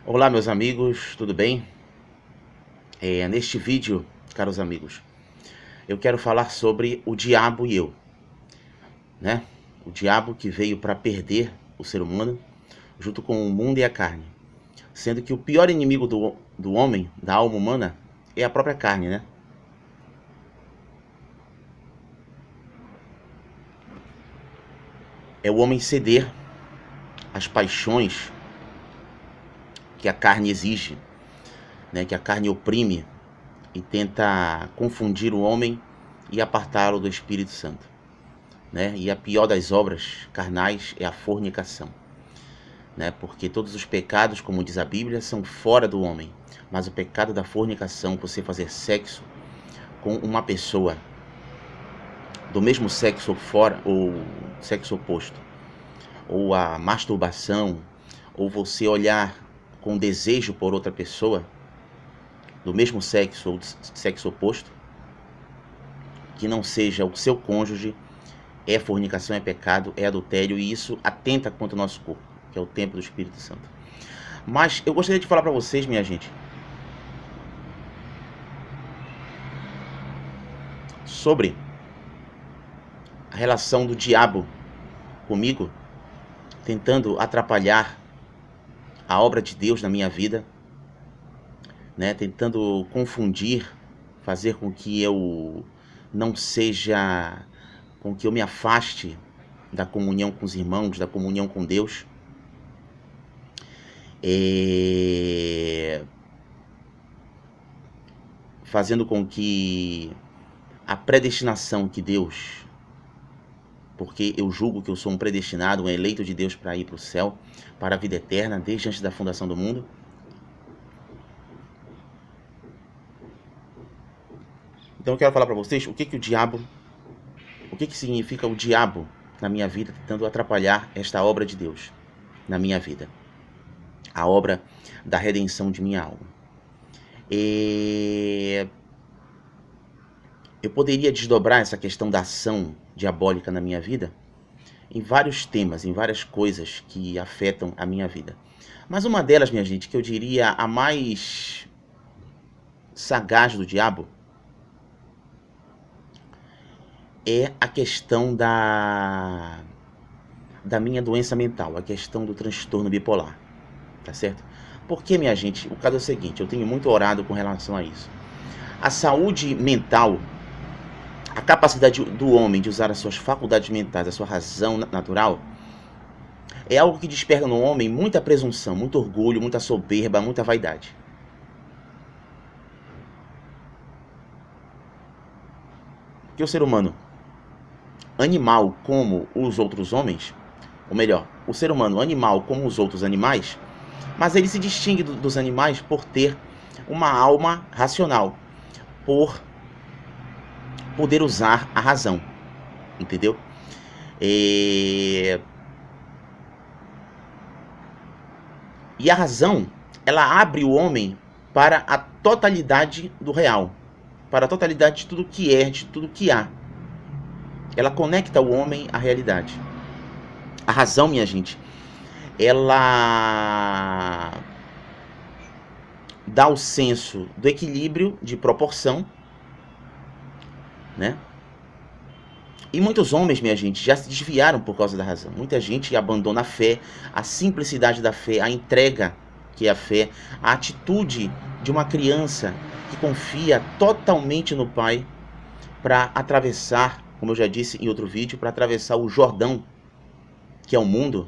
Olá, meus amigos, tudo bem? Neste vídeo, caros amigos, eu quero falar sobre o diabo e eu, né? O diabo que veio para perder o ser humano junto com o mundo e a carne, sendo que o pior inimigo do homem, da alma humana, é a própria carne, né? É o homem ceder às paixões que a carne exige, né? Que a carne oprime e tenta confundir o homem e apartá-lo do Espírito Santo, né? E a pior das obras carnais é a fornicação, né? Porque todos os pecados, como diz a Bíblia, são fora do homem, mas o pecado da fornicação, você fazer sexo com uma pessoa do mesmo sexo fora, ou sexo oposto, ou a masturbação, ou você olhar com desejo por outra pessoa do mesmo sexo ou sexo oposto, que não seja o seu cônjuge, é fornicação, é pecado, é adultério, e isso atenta contra o nosso corpo, que é o templo do Espírito Santo. Mas eu gostaria de falar para vocês, minha gente, sobre a relação do diabo comigo, tentando atrapalhar a obra de Deus na minha vida, né? Tentando confundir, fazer com que eu não seja, com que eu me afaste da comunhão com os irmãos, da comunhão com Deus. Fazendo com que a predestinação que Deus, porque eu julgo que eu sou um predestinado, um eleito de Deus para ir para o céu, para a vida eterna, desde antes da fundação do mundo. Então eu quero falar para vocês o que significa o diabo na minha vida, tentando atrapalhar esta obra de Deus na minha vida, a obra da redenção de minha alma. Eu poderia desdobrar essa questão da ação diabólica na minha vida em vários temas, em várias coisas que afetam a minha vida. Mas uma delas, minha gente, que eu diria a mais sagaz do diabo, é a questão da minha doença mental, a questão do transtorno bipolar, tá certo? Porque, minha gente, o caso é o seguinte, eu tenho muito orado com relação a isso. A saúde mental, a capacidade do homem de usar as suas faculdades mentais, a sua razão natural, é algo que desperta no homem muita presunção, muito orgulho, muita soberba, muita vaidade. Porque o ser humano, animal como os outros homens, ou melhor, o ser humano animal como os outros animais, mas ele se distingue dos animais por ter uma alma racional, por poder usar a razão, entendeu? E a razão, ela abre o homem para a totalidade do real, para a totalidade de tudo que é, de tudo que há. Ela conecta o homem à realidade. A razão, minha gente, ela dá o senso do equilíbrio, de proporção, né? E muitos homens, minha gente, já se desviaram por causa da razão. Muita gente abandona a fé, a simplicidade da fé, a entrega que é a fé, a atitude de uma criança que confia totalmente no Pai para atravessar, como eu já disse em outro vídeo, para atravessar o Jordão, que é o mundo.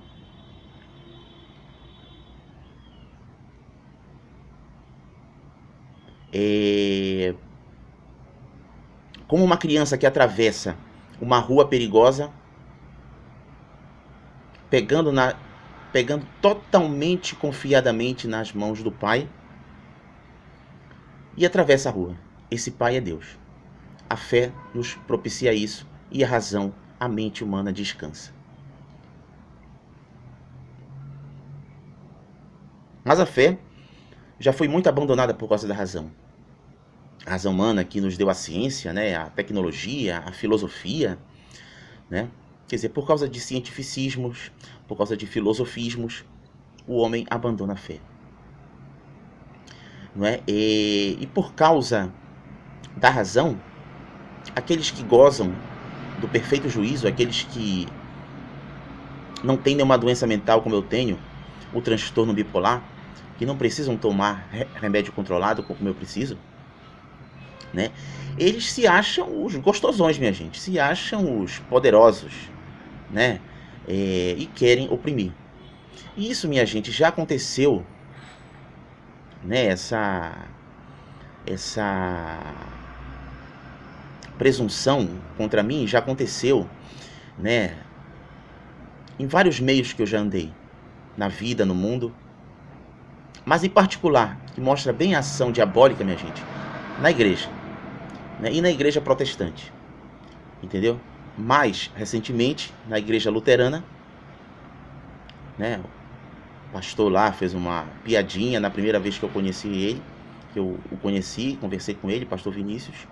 Como uma criança que atravessa uma rua perigosa, pegando totalmente confiadamente nas mãos do Pai, e atravessa a rua. Esse Pai é Deus. A fé nos propicia isso, e a razão, a mente humana descansa. Mas a fé já foi muito abandonada por causa da razão. A razão humana que nos deu a ciência, né, a tecnologia, a filosofia, né? Quer dizer, por causa de cientificismos, por causa de filosofismos, o homem abandona a fé. não é? E por causa da razão, aqueles que gozam do perfeito juízo, aqueles que não têm nenhuma doença mental como eu tenho, o transtorno bipolar, que não precisam tomar remédio controlado como eu preciso, né? Eles se acham os gostosões, minha gente, se acham os poderosos, né? E querem oprimir. E isso, minha gente, já aconteceu, né? Essa presunção contra mim já aconteceu, né? Em vários meios que eu já andei, na vida, no mundo, mas em particular, que mostra bem a ação diabólica, minha gente, na igreja, né? E na igreja protestante, entendeu? Mais recentemente, na igreja luterana, né? O pastor lá fez uma piadinha na primeira vez que eu conheci ele, que eu o conheci, conversei com ele, pastor Vinícius,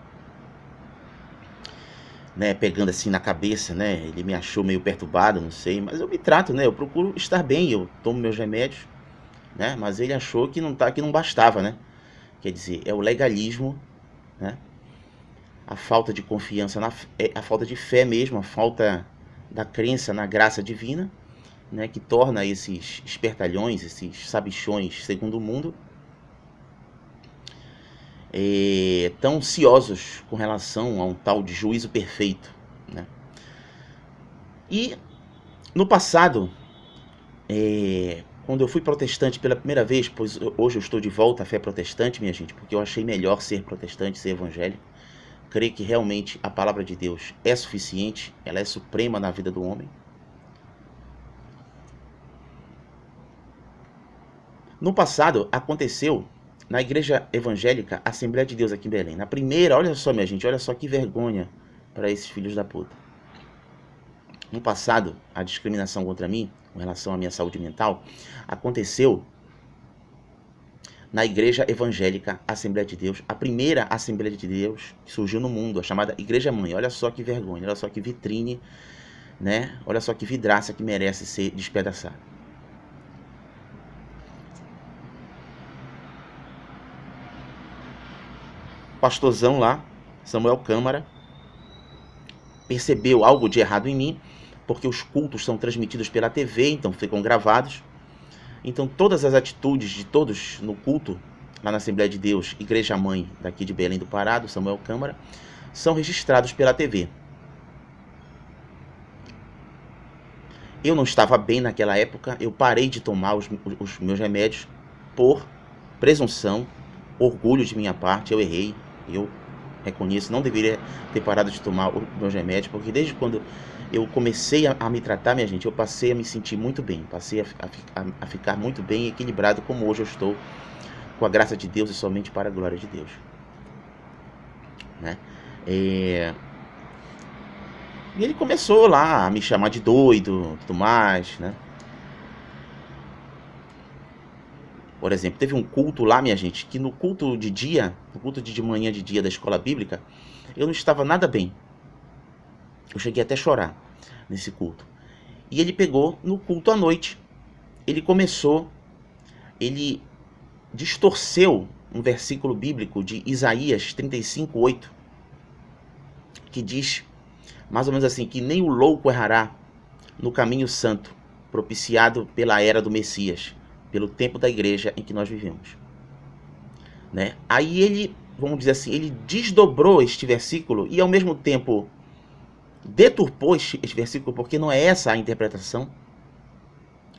né, pegando assim na cabeça, né? Ele me achou meio perturbado, não sei, mas eu me trato, né? Eu procuro estar bem, eu tomo meus remédios, né? Mas ele achou que não bastava, né? Quer dizer, é o legalismo, né? A falta de confiança, a falta de fé mesmo, a falta da crença na graça divina, né? Que torna esses espertalhões, esses sabichões segundo o mundo, tão ansiosos com relação a um tal de juízo perfeito, né? E no passado, quando eu fui protestante pela primeira vez, pois hoje eu estou de volta à fé protestante, minha gente, porque eu achei melhor ser protestante, ser evangélico. Creio que realmente a palavra de Deus é suficiente, ela é suprema na vida do homem. No passado, aconteceu na igreja evangélica Assembleia de Deus aqui em Belém. Na primeira, olha só, minha gente, olha só que vergonha para esses filhos da puta. No passado, a discriminação contra mim, com relação à minha saúde mental, aconteceu na igreja evangélica Assembleia de Deus, a primeira Assembleia de Deus que surgiu no mundo, a chamada Igreja Mãe. Olha só que vergonha, olha só que vitrine, né? Olha só que vidraça que merece ser despedaçada. Pastorzão lá, Samuel Câmara, percebeu algo de errado em mim, porque os cultos são transmitidos pela TV, então ficam gravados. Então todas as atitudes de todos no culto, lá na Assembleia de Deus, Igreja Mãe daqui de Belém do Pará, do Samuel Câmara, são registrados pela TV. Eu não estava bem naquela época, eu parei de tomar os meus remédios por presunção, orgulho de minha parte, eu errei, eu reconheço, não deveria ter parado de tomar os meus remédios, porque desde quando eu comecei a me tratar, minha gente, eu passei a me sentir muito bem, passei a ficar muito bem e equilibrado, como hoje eu estou, com a graça de Deus e somente para a glória de Deus, né? E ele começou lá a me chamar de doido, tudo mais, né? Por exemplo, teve um culto lá, minha gente, que no culto de dia, no culto de manhã de dia da escola bíblica, eu não estava nada bem. Eu cheguei até a chorar nesse culto. E ele pegou no culto à noite. Ele distorceu um versículo bíblico de Isaías 35:8, que diz, mais ou menos assim, que nem o louco errará no caminho santo, propiciado pela era do Messias, pelo tempo da igreja em que nós vivemos, né? Aí ele, vamos dizer assim, ele desdobrou este versículo e ao mesmo tempo deturpou este versículo, porque não é essa a interpretação.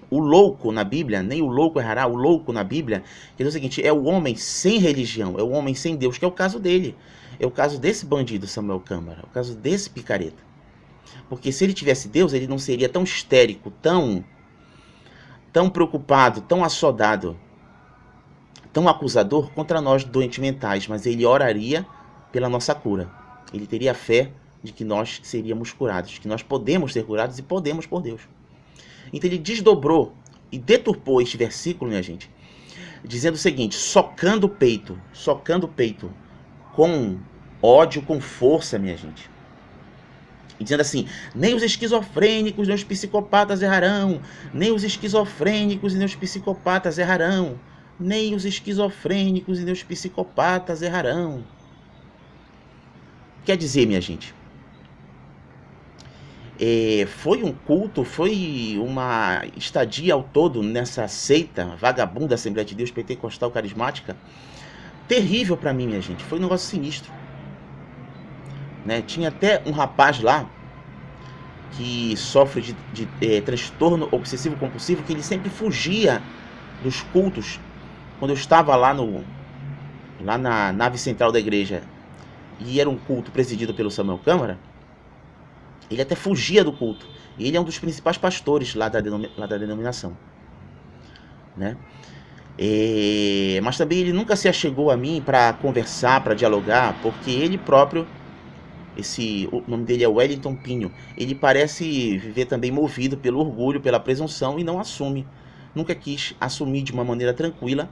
O louco na Bíblia, nem o louco errará, o louco na Bíblia, quer dizer o seguinte, é o homem sem religião, é o homem sem Deus, que é o caso dele, é o caso desse bandido Samuel Câmara, é o caso desse picareta. Porque se ele tivesse Deus, ele não seria tão histérico, tão preocupado, tão assodado, tão acusador contra nós doentes mentais, mas ele oraria pela nossa cura. Ele teria fé de que nós seríamos curados, que nós podemos ser curados e podemos por Deus. Então ele desdobrou e deturpou este versículo, minha gente, dizendo o seguinte, socando o peito com ódio, com força, minha gente. E dizendo assim, nem os esquizofrênicos nem os psicopatas errarão, nem os esquizofrênicos nem os psicopatas errarão. nem os esquizofrênicos e nem os psicopatas errarão. Quer dizer, minha gente, foi um culto, foi uma estadia ao todo nessa seita vagabunda Assembleia de Deus Pentecostal Carismática, terrível para mim, minha gente. Foi um negócio sinistro, né? Tinha até um rapaz lá que sofre de transtorno obsessivo compulsivo, que ele sempre fugia dos cultos. Quando eu estava lá na nave central da igreja, e era um culto presidido pelo Samuel Câmara, ele até fugia do culto. E ele é um dos principais pastores lá da denominação, né? Mas também ele nunca se achegou a mim para conversar, para dialogar, porque ele próprio, o nome dele é Wellington Pinho, ele parece viver também movido pelo orgulho, pela presunção, e não assume, nunca quis assumir de uma maneira tranquila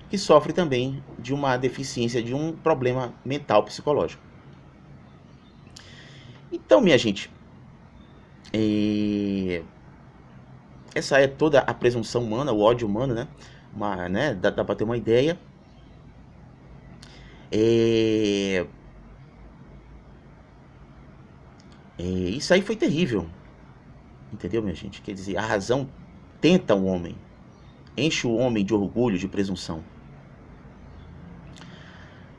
que sofre também de uma deficiência, de um problema mental psicológico. Então, minha gente, essa é toda a presunção humana, o ódio humano, né? Dá para ter uma ideia. Isso aí foi terrível, entendeu, minha gente? Quer dizer, a razão tenta o homem, enche o homem de orgulho, de presunção,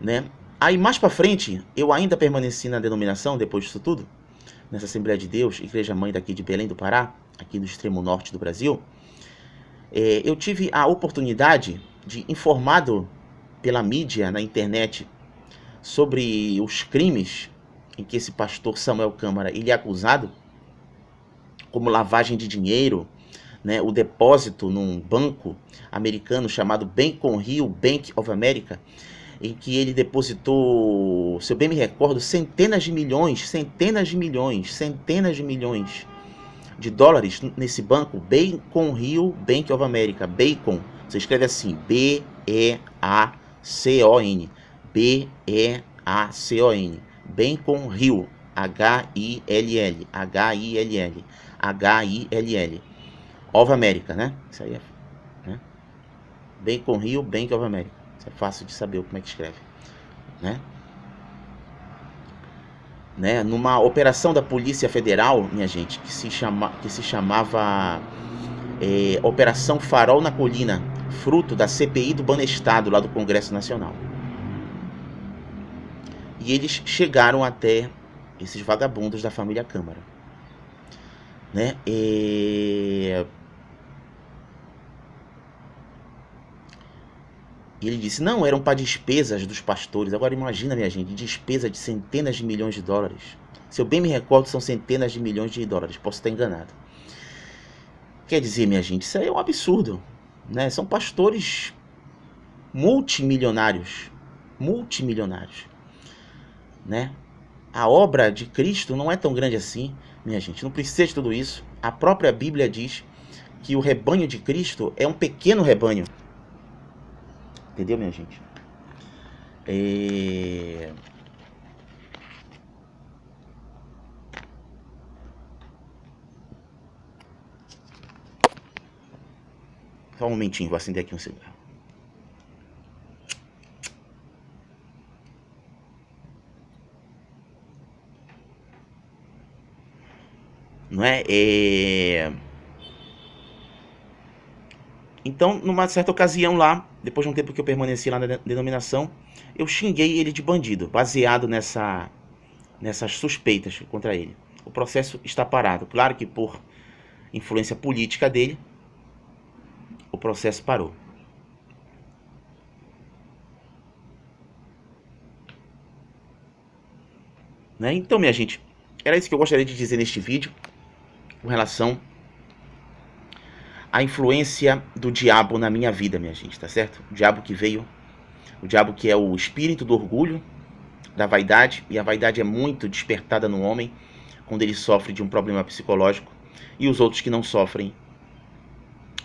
né? Aí mais para frente, eu ainda permaneci na denominação depois disso tudo, nessa Assembleia de Deus, Igreja Mãe daqui de Belém do Pará, aqui no extremo norte do Brasil. Eu tive a oportunidade de, informado pela mídia, na internet, sobre os crimes em que esse pastor Samuel Câmara ele é acusado, como lavagem de dinheiro, né, o depósito num banco americano chamado Beacon Hill Bank of America, em que ele depositou, se eu bem me recordo, centenas de milhões de dólares nesse banco, Beacon Hill Bank of America. Bacon, você escreve assim, B-E-A-C-O-N, B-E-A-C-O-N, Beacon Hill, H-I-L-L, H-I-L-L, H-I-L-L, of America, né? Isso aí né? Beacon Hill Bank of America. Isso é fácil de saber como é que escreve, né? Numa operação da Polícia Federal, minha gente, que se chamava Operação Farol na Colina, fruto da CPI do Banestado, lá do Congresso Nacional. E eles chegaram até esses vagabundos da família Câmara, né? E ele disse, não, eram para despesas dos pastores. Agora imagina, minha gente, despesa de centenas de milhões de dólares. Se eu bem me recordo, são centenas de milhões de dólares. Posso estar enganado. Quer dizer, minha gente, isso aí é um absurdo, né? São pastores multimilionários, né? A obra de Cristo não é tão grande assim, minha gente. Não precisa de tudo isso. A própria Bíblia diz que o rebanho de Cristo é um pequeno rebanho. Entendeu, minha gente? Só um momentinho, vou acender aqui um cigarro. Não é? Então, numa certa ocasião lá, depois de um tempo que eu permaneci lá na denominação, eu xinguei ele de bandido, baseado nessas suspeitas contra ele. O processo está parado. Claro que por influência política dele, o processo parou. Né? Então, minha gente, era isso que eu gostaria de dizer neste vídeo, com relação à influência do diabo na minha vida, minha gente, tá certo? O diabo que é o espírito do orgulho, da vaidade, e a vaidade é muito despertada no homem quando ele sofre de um problema psicológico, e os outros que não sofrem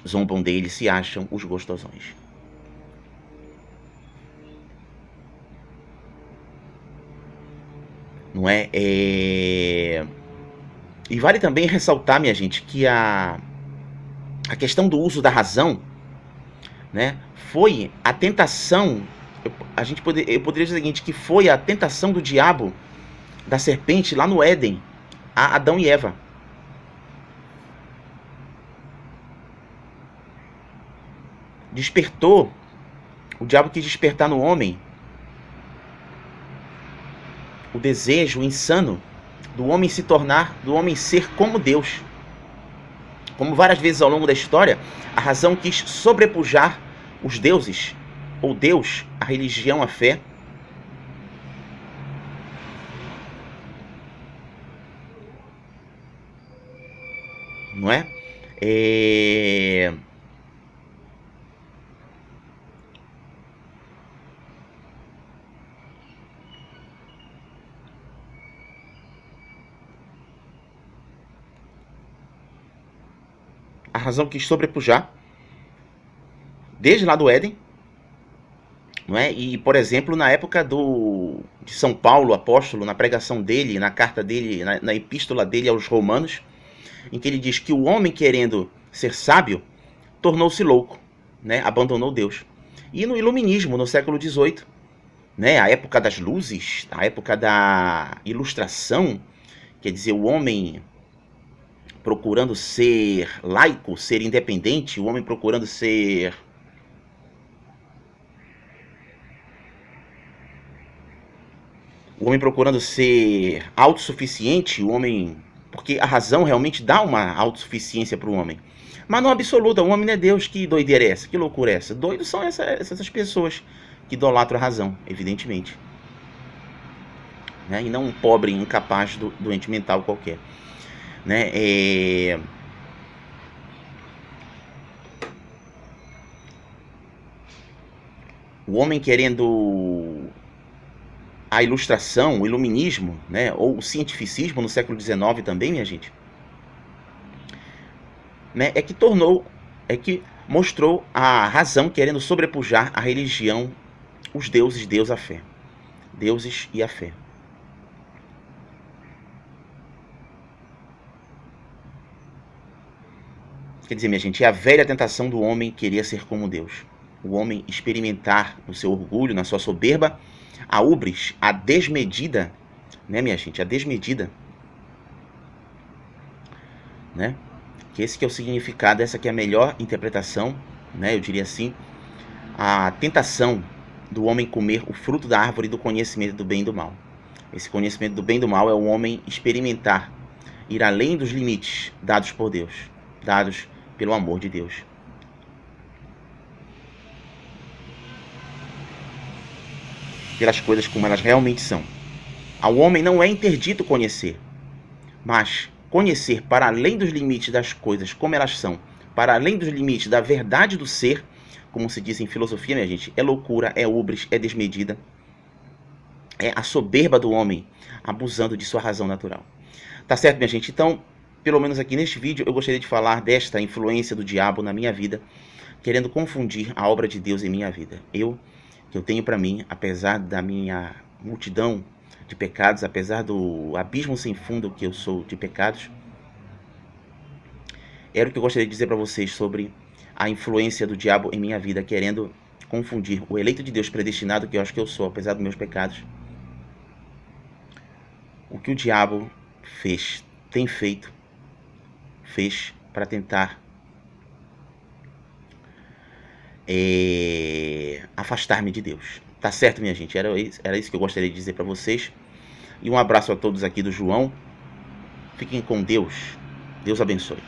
zombam dele, se acham os gostosões. Não é? E vale também ressaltar, minha gente, que a questão do uso da razão né? Foi a tentação, eu poderia dizer o seguinte, que foi a tentação do diabo, da serpente lá no Éden, a Adão e Eva. Despertou, o diabo quis despertar no homem o desejo insano do homem se tornar, do homem ser como Deus. Como várias vezes ao longo da história, a razão quis sobrepujar os deuses, ou Deus, a religião, a fé. Não é? A razão quis sobrepujar, desde lá do Éden, não é? E, por exemplo, na época de São Paulo, apóstolo, na pregação dele, na carta dele, na epístola dele aos Romanos, em que ele diz que o homem, querendo ser sábio, tornou-se louco, né? Abandonou Deus. E no iluminismo, no século XVIII, né? A época das luzes, a época da ilustração, quer dizer, o homem procurando ser laico, ser independente, o homem procurando ser autossuficiente, o homem, porque a razão realmente dá uma autossuficiência para o homem. Mas não absoluta, o homem não é Deus. Que doideira é essa? Que loucura é essa? Doidos são essas pessoas que idolatram a razão, evidentemente. Né? E não um pobre incapaz doente mental qualquer. Né? O homem querendo a ilustração, o iluminismo, né? Ou o cientificismo no século XIX também, minha gente, né? É que mostrou a razão querendo sobrepujar a religião, os deuses, Deus, a fé. Deuses e a fé. Quer dizer, minha gente, é a velha tentação do homem querer ser como Deus. O homem experimentar no seu orgulho, na sua soberba, a ubris, a desmedida, né, minha gente, a desmedida, né? Que esse que é o significado, essa que é a melhor interpretação, né, eu diria assim, a tentação do homem comer o fruto da árvore do conhecimento do bem e do mal. Esse conhecimento do bem e do mal é o homem experimentar, ir além dos limites dados por Deus, dados pelo amor de Deus. Pelas coisas como elas realmente são. Ao homem não é interdito conhecer, mas conhecer para além dos limites das coisas como elas são, para além dos limites da verdade do ser, como se diz em filosofia, minha gente, é loucura, é ubris, é desmedida, é a soberba do homem abusando de sua razão natural. Tá certo, minha gente? Então, pelo menos aqui neste vídeo, eu gostaria de falar desta influência do diabo na minha vida, querendo confundir a obra de Deus em minha vida. Que eu tenho para mim, apesar da minha multidão de pecados, apesar do abismo sem fundo que eu sou de pecados, era o que eu gostaria de dizer para vocês sobre a influência do diabo em minha vida, querendo confundir o eleito de Deus predestinado, que eu acho que eu sou, apesar dos meus pecados. O que o diabo fez, fez para tentar afastar-me de Deus. Tá certo, minha gente? Era isso que eu gostaria de dizer para vocês. E um abraço a todos aqui do João. Fiquem com Deus. Deus abençoe.